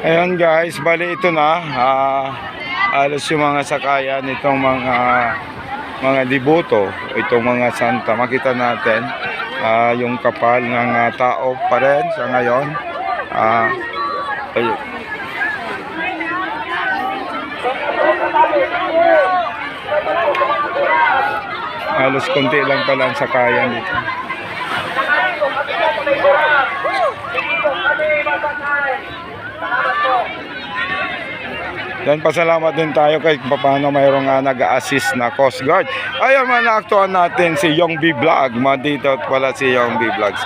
Ayan guys, bali ito na. Alos yung mga sakayan itong mga diboto, itong mga santa. Makita natin yung kapal ng tao pa rin sa ngayon. Ayun. Halos konti lang pala ang sakayan dito. Yan, pasalamat din tayo kay paano mayroong nag-assist na Coast Guard. Ayun, naaktuhan natin si Young B Vlog. Dito pala si Young B Vlog.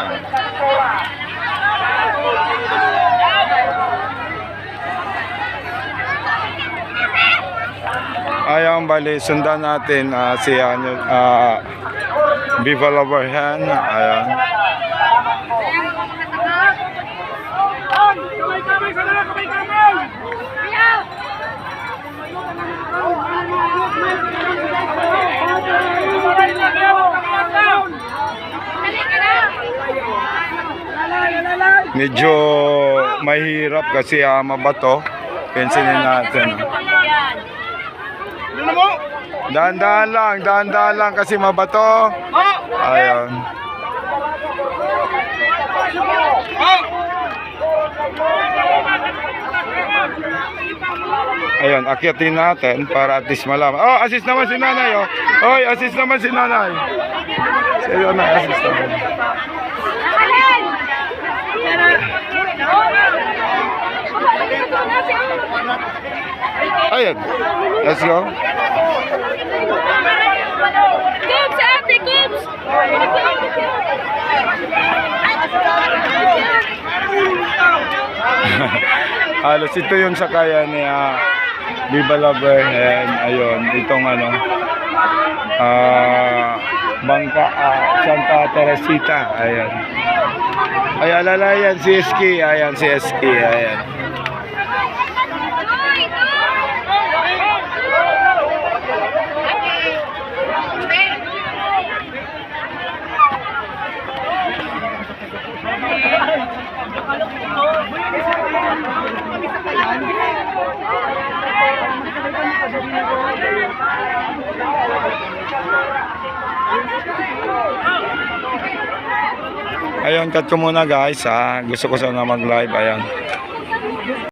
Ayun, bali, sundan natin si Viva Loverhan. Ayun. Medyo mahirap kasi mabato. Pensinin natin. Dahan-dahan lang kasi mabato. Ayun. Ayun, akyatin natin para at least malaman. Oh, assist naman si nanay, oh. Oy, assist naman si nanay. Sa'yo na, assist naman. Ayun, let's go. Cubes, ate, cubes! Halos ito yung sakaya ni Viva Lover. Ayun, itong bangka Santa Teresita. Ayun. Ay, alala yan si SK. Ayan si SK. Ayan. Ayun, cut ko muna guys. Gusto ko sana mag-live. Ayan.